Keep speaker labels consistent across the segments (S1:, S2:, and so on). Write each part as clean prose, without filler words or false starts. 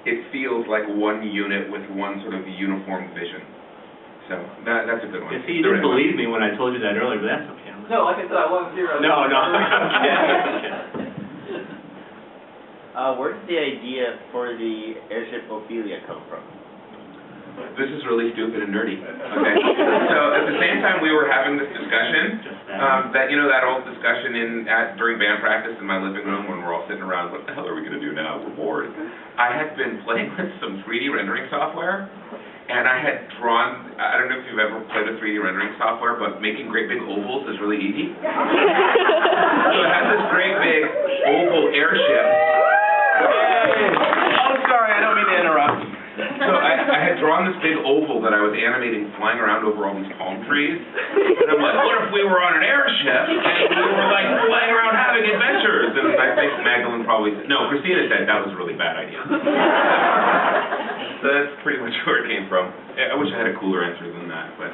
S1: it feels like one unit with one sort of uniform vision. So that's a good one.
S2: Yeah, see, you didn't believe me when I told you that earlier, but that's okay.
S3: No, like I said, I wasn't here.
S2: No, I'm kidding.
S4: Where did the idea for the airship Ophelia come from?
S1: This is really stupid and nerdy. Okay. So at the same time we were having this discussion, that that old discussion during band practice in my living room when we're all sitting around, what the hell are we going to do now? We're bored. I had been playing with some 3D rendering software, and I had drawn, I don't know if you've ever played with 3D rendering software, but making great big ovals is really easy. So I had this great big oval airship.
S2: Oh, sorry, I don't mean to interrupt.
S1: So I had drawn this big oval that I was animating flying around over all these palm trees. And I'm like, what if we were on an airship and we were like flying around having adventures? And I think Magdalene probably said, no, Christina said that was a really bad idea. So that's pretty much where it came from. I wish I had a cooler answer than that, but.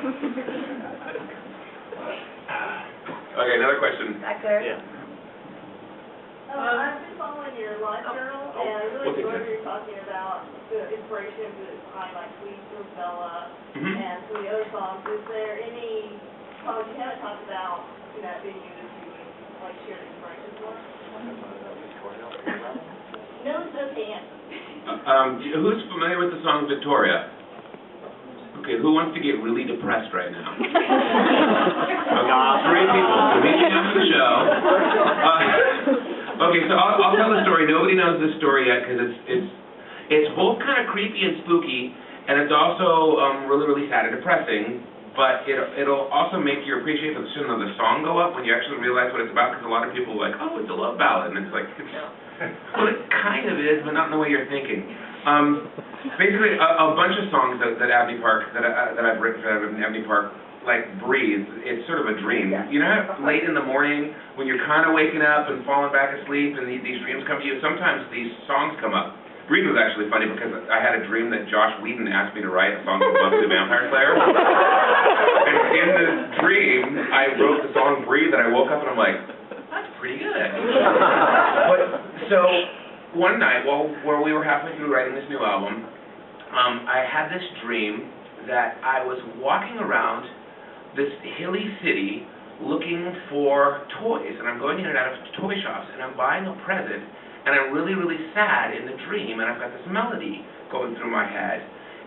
S1: Okay, another question.
S5: Back there.
S2: Yeah.
S6: I've been following your live journal, and I really enjoyed what you're talking about the inspiration behind like Sweet Bella and some of the other songs. Is there any songs you haven't talked about that being used that you would like share inspiration for? No, it's okay.
S1: Who's familiar with the song Victoria? Okay, who wants to get really depressed right now? Okay, 3 people. Reaching out to the show. Okay, so I'll tell the story. Nobody knows this story yet because it's both kind of creepy and spooky, and it's also really, really sad and depressing. But it'll also make your appreciation of the song go up when you actually realize what it's about. Because a lot of people are like, oh, it's a love ballad, and it's like, well, it kind of is, but not in the way you're thinking. Basically, a bunch of songs that Abney Park that I've written for Abney Park. Like Breathe, it's sort of a dream. You know how late in the morning when you're kind of waking up and falling back asleep and these dreams come to you, sometimes these songs come up. Breathe was actually funny because I had a dream that Josh Whedon asked me to write a song called Buffy the Vampire Slayer. And in the dream, I wrote the song Breathe and I woke up and I'm like, that's pretty good. But so one night while we were halfway through writing this new album, I had this dream that I was walking around this hilly city looking for toys, and I'm going in and out of toy shops, and I'm buying a present, and I'm really, really sad in the dream, and I've got this melody going through my head,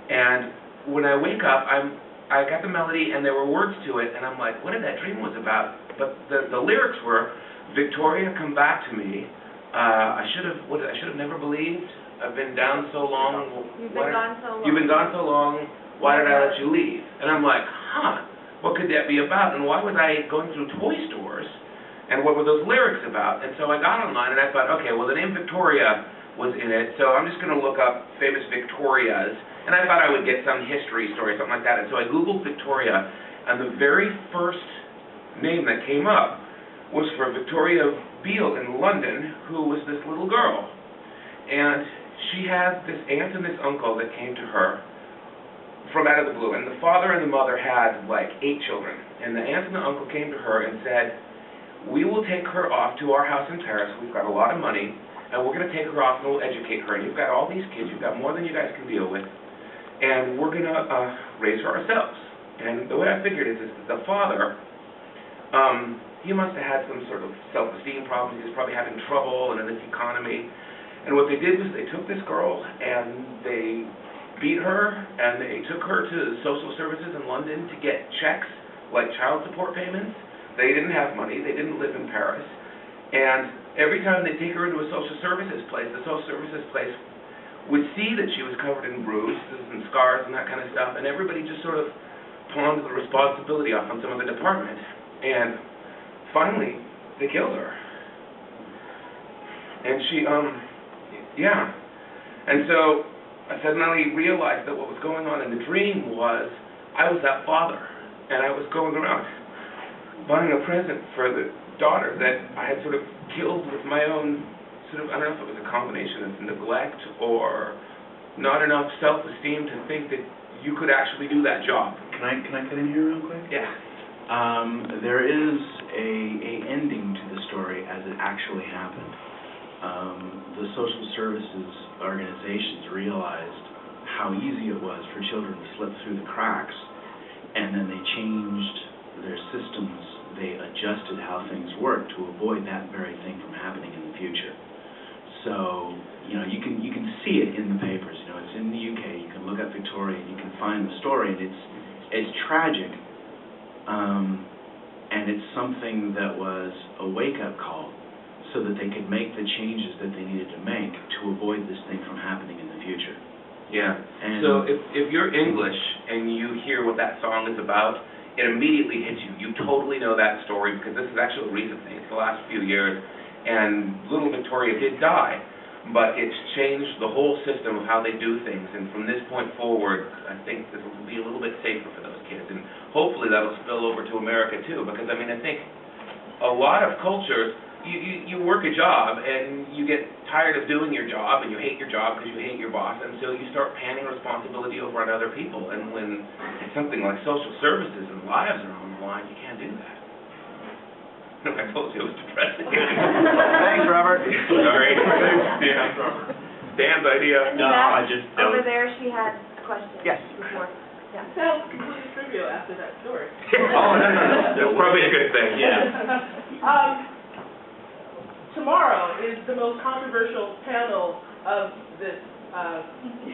S1: and when I wake up, I got the melody, and there were words to it, and I'm like, what did that dream was about? But the lyrics were, Victoria, come back to me, I should have never believed, I've been down so long.
S5: You've been gone so long.
S1: You've been gone so long, why did I let you leave? And I'm like, huh. What could that be about, and why was I going through toy stores, and what were those lyrics about? And so I got online, and I thought, okay, well, the name Victoria was in it, so I'm just going to look up famous Victorias, and I thought I would get some history story, something like that, and so I Googled Victoria, and the very first name that came up was for Victoria Beale in London, who was this little girl, and she had this aunt and this uncle that came to her from out of the blue, and the father and the mother had like 8 children, and the aunt and the uncle came to her and said, we will take her off to our house in Paris, we've got a lot of money, and we're going to take her off and we'll educate her, and you've got all these kids, you've got more than you guys can deal with, and we're going to raise her ourselves. And the way I figured is that the father, he must have had some sort of self-esteem problems, he was probably having trouble in this economy, and what they did was they took this girl and they beat her, and they took her to social services in London to get checks, like child support payments. They didn't have money, they didn't live in Paris, and every time they take her into a social services place, the social services place would see that she was covered in bruises and scars and that kind of stuff, and everybody just sort of pawned the responsibility off on some other department. And finally, they killed her. And she, and so I suddenly realized that what was going on in the dream was I was that father, and I was going around buying a present for the daughter that I had sort of killed with my own sort of, I don't know if it was a combination of neglect or not enough self-esteem to think that you could actually do that job.
S7: Can I cut in here real quick?
S1: Yeah.
S7: There is a ending to the story as it actually happened. The social services organizations realized realized how easy it was for children to slip through the cracks, and then they changed their systems, they adjusted how things work to avoid that very thing from happening in the future. So, you can see it in the papers. It's in the UK. You can look up Victoria, and you can find the story, and it's tragic, and it's something that was a wake-up call, so that they could make the changes that they needed to make to avoid this thing from happening in the future.
S1: Yeah.
S7: And
S1: so if you're English and you hear what that song is about, it immediately hits you. You totally know that story because this is actually a recent thing. It's the last few years, and little Victoria did die, but it's changed the whole system of how they do things. And from this point forward, I think this will be a little bit safer for those kids, and hopefully that'll spill over to America too. Because I think a lot of cultures. You work a job, and you get tired of doing your job, and you hate your job because you hate your boss, and so you start panning responsibility over on other people. And when it's something like social services and lives are on the line, you can't do that. No, I told you it was depressing.
S2: Thanks, Robert.
S1: Sorry. Yeah. Dan's idea.
S2: No, I just
S3: Over
S2: don't.
S3: there, she had questions.
S2: Yes.
S3: Before. Yeah.
S5: Sounds completely trivial after that story.
S1: Oh, no. That's probably a good thing.
S2: Yeah.
S5: Tomorrow is the most controversial panel of this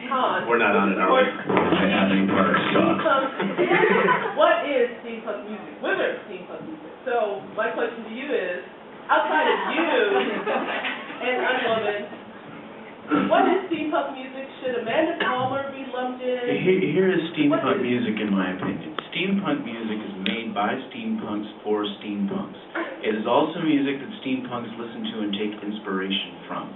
S5: con.
S2: We're not on it, are we?
S7: Abney Park sucks.
S5: What is steampunk music? Whether it's steampunk music. So my question to you is, outside of you and Unwoman, what is steampunk music? Should Amanda Palmer be lumped in?
S7: Here is steampunk music, in my opinion. Steampunk music is made by steampunks for steampunks. It is also music that steampunks listen to and take inspiration from.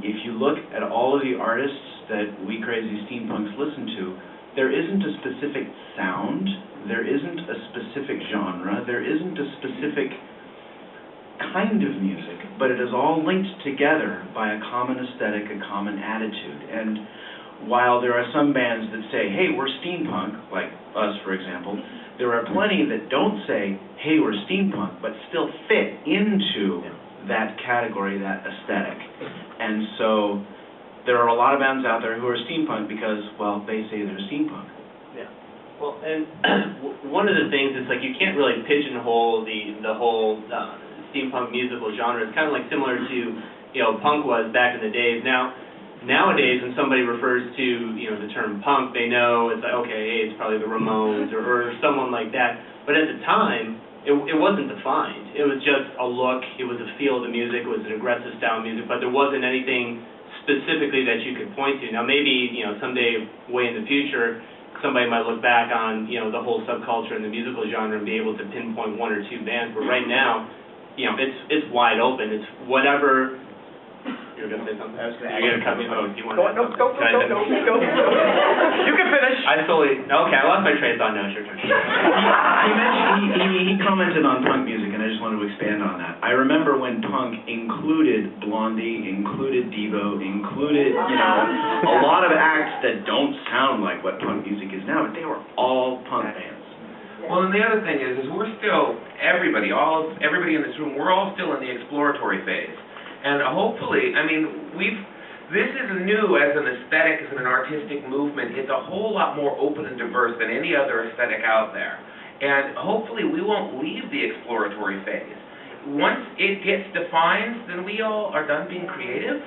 S7: If you look at all of the artists that we crazy steampunks listen to, there isn't a specific sound, there isn't a specific genre, there isn't a specific kind of music, but it is all linked together by a common aesthetic, a common attitude. And while there are some bands that say, hey, we're steampunk, like us, for example, there are plenty that don't say, hey, we're steampunk, but still fit into that category, that aesthetic. And so there are a lot of bands out there who are steampunk because, well, they say they're steampunk.
S2: Yeah. Well, and one of the things is, like, you can't really pigeonhole the whole steampunk musical genre. It's kind of like similar to, punk was back in the days. Nowadays, when somebody refers to, the term punk, they know it's like, okay, hey, it's probably the Ramones or someone like that. But at the time, it wasn't defined. It was just a look, it was a feel of the music, it was an aggressive style of music, but there wasn't anything specifically that you could point to. Now maybe, someday way in the future, somebody might look back on, the whole subculture and the musical genre and be able to pinpoint one or two bands, but right now, it's wide open. It's whatever. You were going to say something?
S4: I was gonna
S2: You're going to cut me off. You want to
S5: No. You can finish.
S2: Okay, I lost my train of thought. Now it's your turn.
S7: He commented on punk music, and I just wanted to expand on that. I remember when punk included Blondie, included Devo, included, a lot of acts that don't sound like what punk music is now, but they were all punk bands.
S1: Well, and the other thing is we're still, everybody in this room, we're all still in the exploratory phase. And hopefully, this is new as an aesthetic, as an artistic movement. It's a whole lot more open and diverse than any other aesthetic out there. And hopefully we won't leave the exploratory phase. Once it gets defined, then we all are done being creative.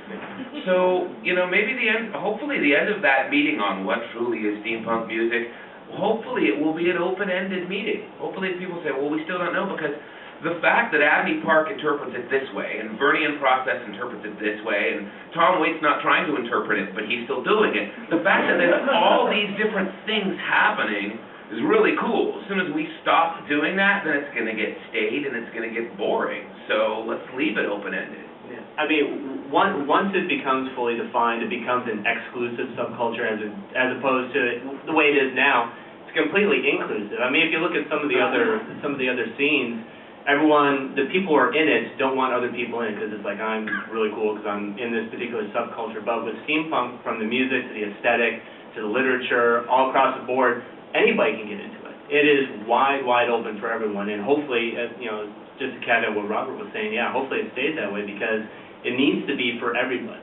S1: So, maybe hopefully the end of that meeting on what truly is steampunk music, hopefully it will be an open-ended meeting. Hopefully people say, well, we still don't know, because the fact that Abney Park interprets it this way, and Bernie and Process interprets it this way, and Tom Waite's not trying to interpret it, but he's still doing it, the fact that there's all these different things happening is really cool. As soon as we stop doing that, then it's going to get staid and it's going to get boring. So let's leave it open-ended.
S2: Yeah. Once it becomes fully defined, it becomes an exclusive subculture as opposed to the way it is now. It's completely inclusive. If you look at some of the other scenes, the people who are in it don't want other people in it because it's like, I'm really cool because I'm in this particular subculture. But with steampunk, from the music to the aesthetic to the literature, all across the board, anybody can get into it. It is wide open for everyone, and hopefully, just to caveat what Robert was saying, hopefully it stays that way because it needs to be for everybody.